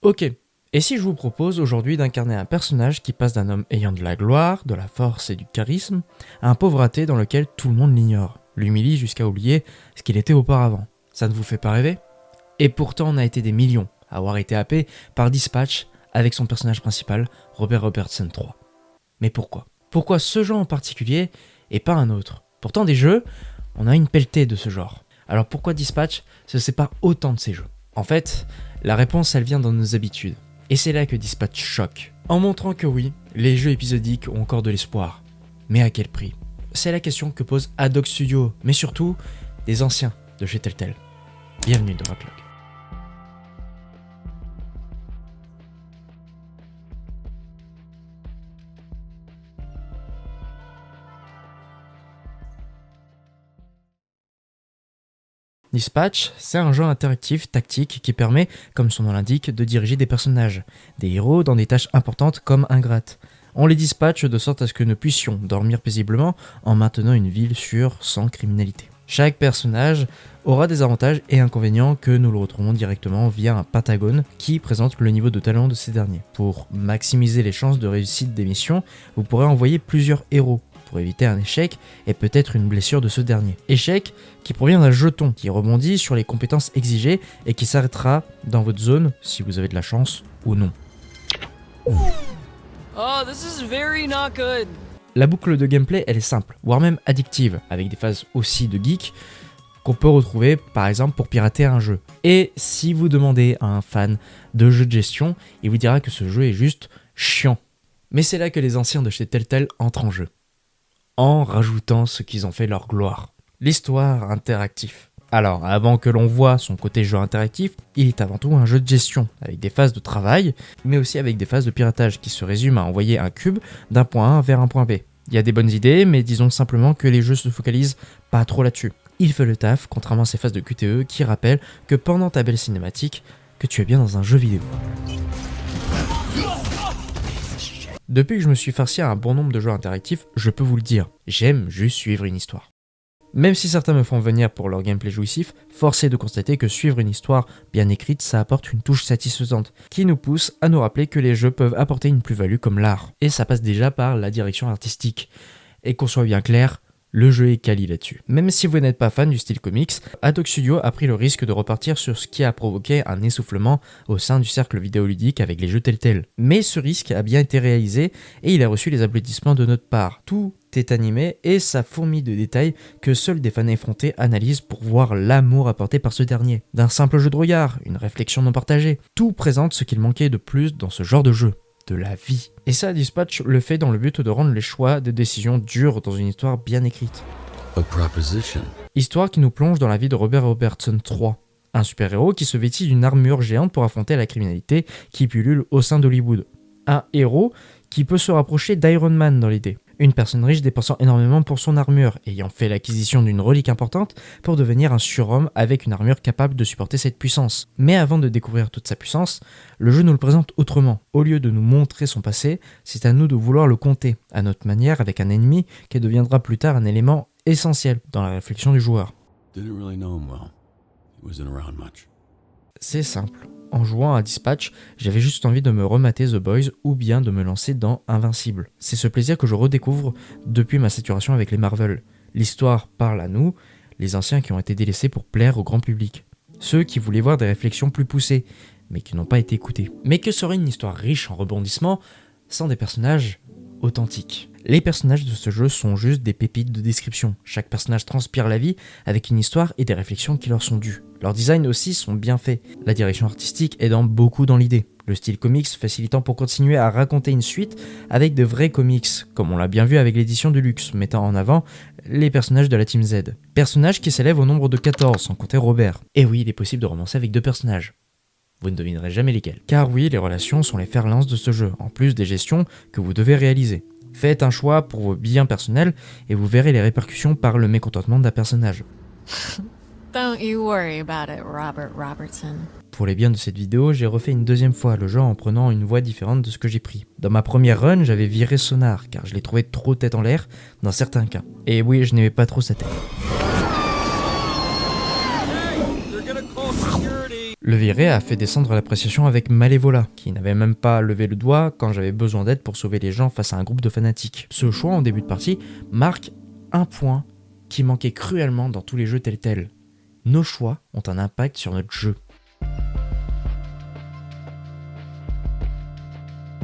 Ok, et si je vous propose aujourd'hui d'incarner un personnage qui passe d'un homme ayant de la gloire, de la force et du charisme, à un pauvre athée dans lequel tout le monde l'ignore, l'humilie jusqu'à oublier ce qu'il était auparavant. Ça ne vous fait pas rêver? Et pourtant on a été des millions à avoir été happés par Dispatch avec son personnage principal, Robert Robertson III. Mais pourquoi? Pourquoi ce genre en particulier et pas un autre? Pourtant des jeux, on a une pelletée de ce genre. Alors pourquoi Dispatch se sépare autant de ces jeux? En fait, la réponse elle vient dans nos habitudes. Et c'est là que Dispatch choque. En montrant que oui, les jeux épisodiques ont encore de l'espoir. Mais à quel prix? C'est la question que pose Haddock Studio, mais surtout des anciens de chez Telltale. Bienvenue dans Backlog. Dispatch, c'est un jeu interactif tactique qui permet, comme son nom l'indique, de diriger des personnages, des héros dans des tâches importantes comme ingrates. On les dispatche de sorte à ce que nous puissions dormir paisiblement en maintenant une ville sûre sans criminalité. Chaque personnage aura des avantages et inconvénients que nous le retrouvons directement via un pentagone qui présente le niveau de talent de ces derniers. Pour maximiser les chances de réussite des missions, vous pourrez envoyer plusieurs héros pour éviter un échec et peut-être une blessure de ce dernier. Échec qui provient d'un jeton qui rebondit sur les compétences exigées et qui s'arrêtera dans votre zone si vous avez de la chance ou non. Oh, this is very not good. La boucle de gameplay elle est simple, voire même addictive, avec des phases aussi de geek qu'on peut retrouver par exemple pour pirater un jeu. Et si vous demandez à un fan de jeux de gestion, il vous dira que ce jeu est juste chiant. Mais c'est là que les anciens de chez Telltale entrent en jeu, en rajoutant ce qu'ils ont fait leur gloire, l'histoire interactive. Alors, avant que l'on voit son côté jeu interactif, il est avant tout un jeu de gestion, avec des phases de travail, mais aussi avec des phases de piratage qui se résument à envoyer un cube d'un point A vers un point B. Il y a des bonnes idées, mais disons simplement que les jeux se focalisent pas trop là-dessus. Il fait le taf, contrairement à ces phases de QTE qui rappellent que pendant ta belle cinématique, que tu es bien dans un jeu vidéo. Depuis que je me suis farci à un bon nombre de jeux interactifs, je peux vous le dire, j'aime juste suivre une histoire. Même si certains me font venir pour leur gameplay jouissif, force est de constater que suivre une histoire bien écrite, ça apporte une touche satisfaisante, qui nous pousse à nous rappeler que les jeux peuvent apporter une plus-value comme l'art. Et ça passe déjà par la direction artistique. Et qu'on soit bien clair, le jeu est quali là-dessus. Même si vous n'êtes pas fan du style comics, Haddock Studio a pris le risque de repartir sur ce qui a provoqué un essoufflement au sein du cercle vidéoludique avec les jeux Telltale. Mais ce risque a bien été réalisé et il a reçu les applaudissements de notre part. Tout est animé et ça fourmille de détails que seuls des fans effrontés analysent pour voir l'amour apporté par ce dernier. D'un simple jeu de regard, une réflexion non partagée, tout présente ce qu'il manquait de plus dans ce genre de jeu. De la vie. Et ça, Dispatch le fait dans le but de rendre les choix de décisions durs dans une histoire bien écrite. Histoire qui nous plonge dans la vie de Robert Robertson III, un super-héros qui se vêtit d'une armure géante pour affronter la criminalité qui pullule au sein d'Hollywood. Un héros qui peut se rapprocher d'Iron Man dans l'idée. Une personne riche dépensant énormément pour son armure, ayant fait l'acquisition d'une relique importante pour devenir un surhomme avec une armure capable de supporter cette puissance. Mais avant de découvrir toute sa puissance, le jeu nous le présente autrement. Au lieu de nous montrer son passé, c'est à nous de vouloir le compter, à notre manière avec un ennemi qui deviendra plus tard un élément essentiel dans la réflexion du joueur. C'est simple. En jouant à Dispatch, j'avais juste envie de me remater The Boys ou bien de me lancer dans Invincible. C'est ce plaisir que je redécouvre depuis ma saturation avec les Marvel. L'histoire parle à nous, les anciens qui ont été délaissés pour plaire au grand public. Ceux qui voulaient voir des réflexions plus poussées, mais qui n'ont pas été écoutés. Mais que serait une histoire riche en rebondissements sans des personnages authentiques? Les personnages de ce jeu sont juste des pépites de description. Chaque personnage transpire la vie avec une histoire et des réflexions qui leur sont dues. Leurs designs aussi sont bien faits. La direction artistique aidant beaucoup dans l'idée. Le style comics facilitant pour continuer à raconter une suite avec de vrais comics, comme on l'a bien vu avec l'édition de luxe, mettant en avant les personnages de la Team Z. Personnages qui s'élèvent au nombre de 14, sans compter Robert. Et oui, il est possible de romancer avec 2 personnages. Vous ne devinerez jamais lesquels. Car oui, les relations sont les fers-lances de ce jeu, en plus des gestions que vous devez réaliser. Faites un choix pour vos biens personnels et vous verrez les répercussions par le mécontentement d'un personnage. Don't you worry about it, Robert Robertson. Pour les biens de cette vidéo, j'ai refait une deuxième fois le jeu en prenant une voie différente de ce que j'ai pris. Dans ma première run, j'avais viré Sonar car je l'ai trouvé trop tête en l'air dans certains cas. Et oui, je n'aimais pas trop sa tête. Le viré a fait descendre l'appréciation avec Malévola, qui n'avait même pas levé le doigt quand j'avais besoin d'aide pour sauver les gens face à un groupe de fanatiques. Ce choix en début de partie marque un point qui manquait cruellement dans tous les jeux Telltale. Nos choix ont un impact sur notre jeu.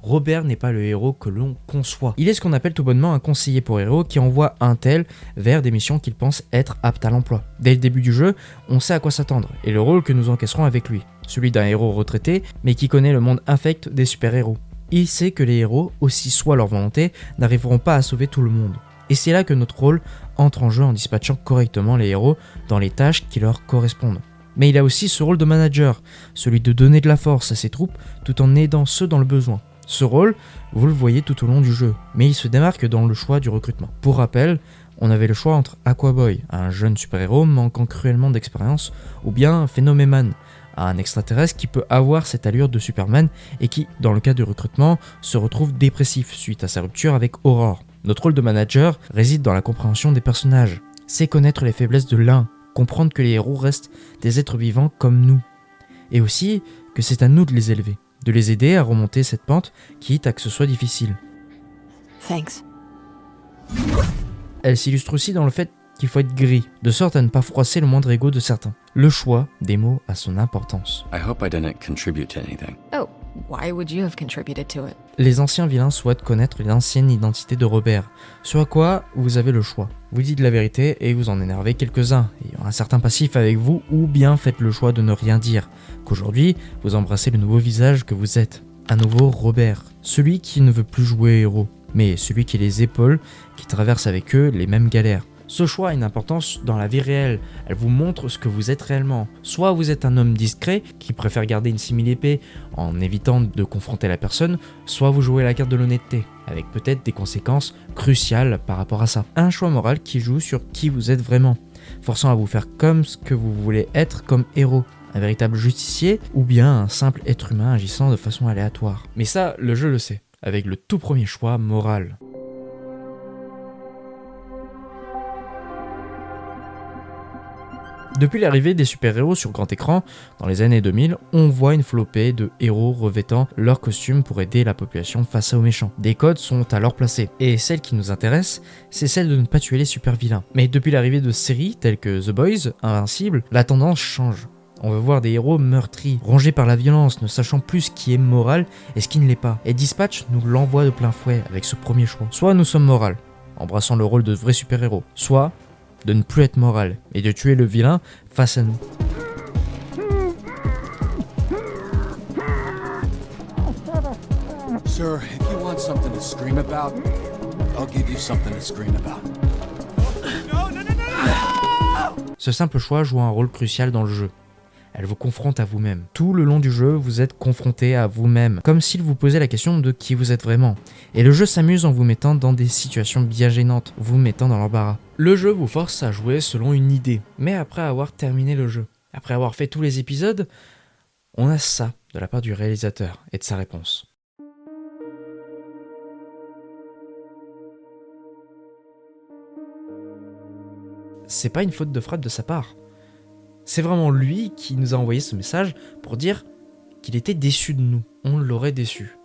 Robert n'est pas le héros que l'on conçoit. Il est ce qu'on appelle tout bonnement un conseiller pour héros qui envoie un tel vers des missions qu'il pense être aptes à l'emploi. Dès le début du jeu, on sait à quoi s'attendre et le rôle que nous encaisserons avec lui. Celui d'un héros retraité, mais qui connaît le monde infect des super-héros. Il sait que les héros, aussi soit leur volonté, n'arriveront pas à sauver tout le monde. Et c'est là que notre rôle entre en jeu en dispatchant correctement les héros dans les tâches qui leur correspondent. Mais il a aussi ce rôle de manager, celui de donner de la force à ses troupes tout en aidant ceux dans le besoin. Ce rôle, vous le voyez tout au long du jeu, mais il se démarque dans le choix du recrutement. Pour rappel, on avait le choix entre Aquaboy, un jeune super-héros manquant cruellement d'expérience, ou bien Phénoméman, un extraterrestre qui peut avoir cette allure de Superman et qui, dans le cas du recrutement, se retrouve dépressif suite à sa rupture avec Aurore. Notre rôle de manager réside dans la compréhension des personnages. C'est connaître les faiblesses de l'un, comprendre que les héros restent des êtres vivants comme nous, et aussi que c'est à nous de les élever, de les aider à remonter cette pente, quitte à que ce soit difficile. Thanks. Elle s'illustre aussi dans le fait qu'il faut être gris, de sorte à ne pas froisser le moindre ego de certains. Le choix des mots a son importance. I hope I didn't contribute to anything. Oh, why would you have contributed to it? Les anciens vilains souhaitent connaître l'ancienne identité de Robert, ce à quoi vous avez le choix. Vous dites la vérité et vous en énervez quelques-uns, ayant un certain passif avec vous, ou bien faites le choix de ne rien dire, qu'aujourd'hui vous embrassez le nouveau visage que vous êtes. Un nouveau Robert, celui qui ne veut plus jouer héros, mais celui qui les épaule, qui traverse avec eux les mêmes galères. Ce choix a une importance dans la vie réelle, elle vous montre ce que vous êtes réellement. Soit vous êtes un homme discret, qui préfère garder une simili-épée en évitant de confronter la personne, soit vous jouez la carte de l'honnêteté, avec peut-être des conséquences cruciales par rapport à ça. Un choix moral qui joue sur qui vous êtes vraiment, forçant à vous faire comme ce que vous voulez être comme héros. Un véritable justicier, ou bien un simple être humain agissant de façon aléatoire. Mais ça, le jeu le sait, avec le tout premier choix moral. Depuis l'arrivée des super-héros sur grand écran, dans les années 2000, on voit une flopée de héros revêtant leurs costumes pour aider la population face aux méchants. Des codes sont alors placés, et celle qui nous intéresse, c'est celle de ne pas tuer les super-vilains. Mais depuis l'arrivée de séries telles que The Boys, Invincible, la tendance change. On veut voir des héros meurtris, rongés par la violence, ne sachant plus ce qui est moral et ce qui ne l'est pas. Et Dispatch nous l'envoie de plein fouet avec ce premier choix. Soit nous sommes moraux, embrassant le rôle de vrais super-héros, soit de ne plus être moral et de tuer le vilain face à nous. Sir, if you want something to scream about, I'll give you something to scream about. Ce simple choix joue un rôle crucial dans le jeu. Elle vous confronte à vous-même. Tout le long du jeu, vous êtes confronté à vous-même, comme s'il vous posait la question de qui vous êtes vraiment. Et le jeu s'amuse en vous mettant dans des situations bien gênantes, vous mettant dans l'embarras. Le jeu vous force à jouer selon une idée, mais après avoir terminé le jeu, après avoir fait tous les épisodes, on a ça de la part du réalisateur et de sa réponse. C'est pas une faute de frappe de sa part. C'est vraiment lui qui nous a envoyé ce message pour dire qu'il était déçu de nous. On l'aurait déçu.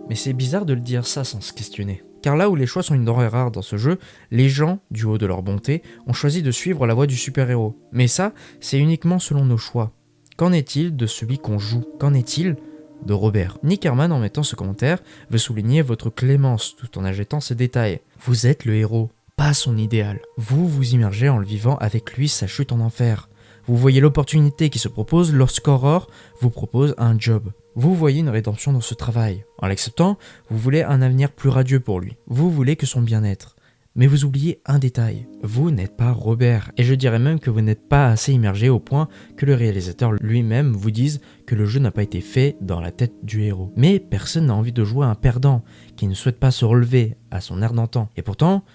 Mais c'est bizarre de le dire ça sans se questionner. Car là où les choix sont une denrée rare dans ce jeu, les gens, du haut de leur bonté, ont choisi de suivre la voie du super-héros. Mais ça, c'est uniquement selon nos choix. Qu'en est-il de celui qu'on joue ? Qu'en est-il de Robert ? Nick Herman, en mettant ce commentaire, veut souligner votre clémence tout en ajoutant ces détails. Vous êtes le héros, pas son idéal. Vous vous immergez en le vivant avec lui sa chute en enfer. Vous voyez l'opportunité qui se propose lorsqu'Aurore vous propose un job. Vous voyez une rédemption dans ce travail. En l'acceptant, vous voulez un avenir plus radieux pour lui. Vous voulez que son bien-être. Mais vous oubliez un détail. Vous n'êtes pas Robert. Et je dirais même que vous n'êtes pas assez immergé au point que le réalisateur lui-même vous dise que le jeu n'a pas été fait dans la tête du héros. Mais personne n'a envie de jouer un perdant qui ne souhaite pas se relever à son air d'antan. Et pourtant,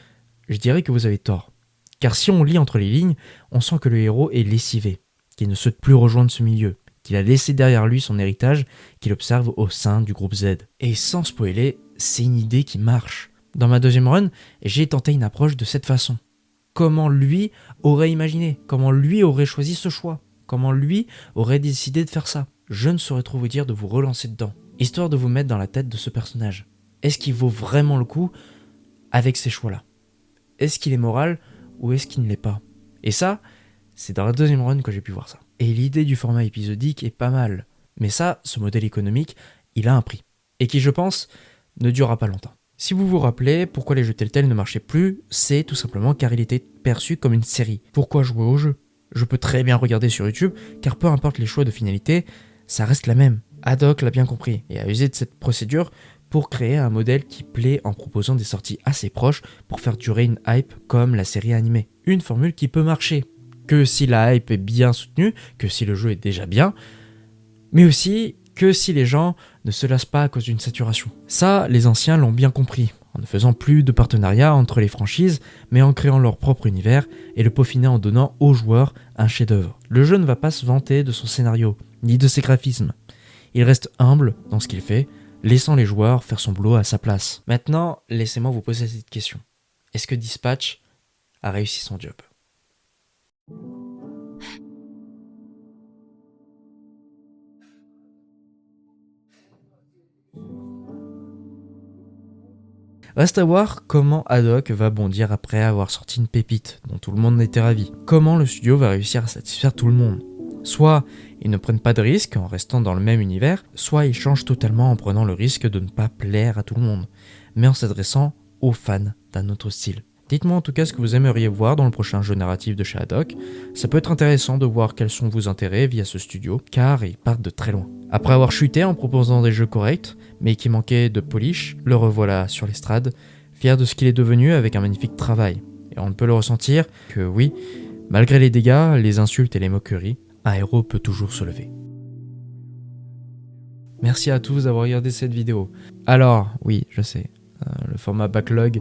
je dirais que vous avez tort. Car si on lit entre les lignes, on sent que le héros est lessivé, qu'il ne souhaite plus rejoindre ce milieu, qu'il a laissé derrière lui son héritage qu'il observe au sein du groupe Z. Et sans spoiler, c'est une idée qui marche. Dans ma deuxième run, j'ai tenté une approche de cette façon. Comment lui aurait imaginé ? Comment lui aurait choisi ce choix ? comment lui aurait décidé de faire ça. Je ne saurais trop vous dire de vous relancer dedans, histoire de vous mettre dans la tête de ce personnage. Est-ce qu'il vaut vraiment le coup avec ces choix-là? Est-ce qu'il est moral ou est-ce qu'il ne l'est pas? Et ça, c'est dans la deuxième run que j'ai pu voir ça. Et l'idée du format épisodique est pas mal. Mais ça, ce modèle économique, il a un prix. Et qui, je pense, ne durera pas longtemps. Si vous vous rappelez pourquoi les jeux Telltale ne marchaient plus, c'est tout simplement car il était perçu comme une série. Pourquoi jouer au jeu? Je peux très bien regarder sur YouTube, car peu importe les choix de finalité, ça reste la même. Haddock l'a bien compris et a usé de cette procédure pour créer un modèle qui plaît en proposant des sorties assez proches pour faire durer une hype comme la série animée. Une formule qui peut marcher, que si la hype est bien soutenue, que si le jeu est déjà bien, mais aussi que si les gens ne se lassent pas à cause d'une saturation. Ça, les anciens l'ont bien compris, en ne faisant plus de partenariat entre les franchises, mais en créant leur propre univers et le peaufiner en donnant aux joueurs un chef-d'œuvre. Le jeu ne va pas se vanter de son scénario, ni de ses graphismes. Il reste humble dans ce qu'il fait, laissant les joueurs faire son boulot à sa place. Maintenant, laissez-moi vous poser cette question. Est-ce que Dispatch a réussi son job? Reste à voir comment Haddock va bondir après avoir sorti une pépite dont tout le monde était ravi. Comment le studio va réussir à satisfaire tout le monde. Soit ils ne prennent pas de risque en restant dans le même univers, soit ils changent totalement en prenant le risque de ne pas plaire à tout le monde, mais en s'adressant aux fans d'un autre style. Dites-moi en tout cas ce que vous aimeriez voir dans le prochain jeu narratif de chez Haddock. Ça peut être intéressant de voir quels sont vos intérêts via ce studio, car ils partent de très loin. Après avoir chuté en proposant des jeux corrects, mais qui manquaient de polish, le revoilà sur l'estrade, fier de ce qu'il est devenu avec un magnifique travail. Et on ne peut le ressentir que oui, malgré les dégâts, les insultes et les moqueries, un héros peut toujours se lever. Merci à tous d'avoir regardé cette vidéo. Alors, oui, je sais, le format backlog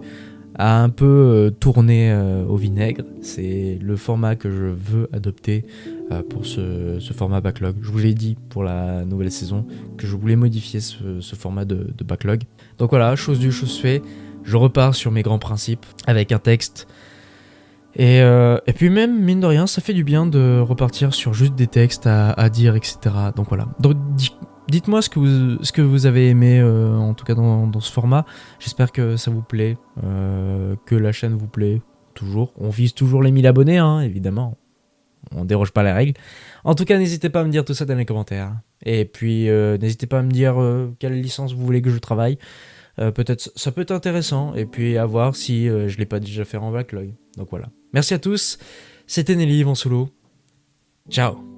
a un peu tourné au vinaigre. C'est le format que je veux adopter pour ce format backlog. Je vous l'ai dit pour la nouvelle saison que je voulais modifier ce format de backlog. Donc voilà, chose due, chose fait. Je repars sur mes grands principes avec un texte. Et puis même, mine de rien, ça fait du bien de repartir sur juste des textes à dire, etc. Donc voilà. Donc dites-moi ce que vous avez aimé, en tout cas dans ce format. J'espère que ça vous plaît, que la chaîne vous plaît, toujours. On vise toujours les 1000 abonnés, hein, évidemment. On déroge pas à la règle. En tout cas, n'hésitez pas à me dire tout ça dans les commentaires. Et puis, n'hésitez pas à me dire quelle licence vous voulez que je travaille. Peut-être ça peut être intéressant. Et puis, à voir si je l'ai pas déjà fait en backlog. Donc voilà. Merci à tous. C'était Nelly, en solo. Ciao.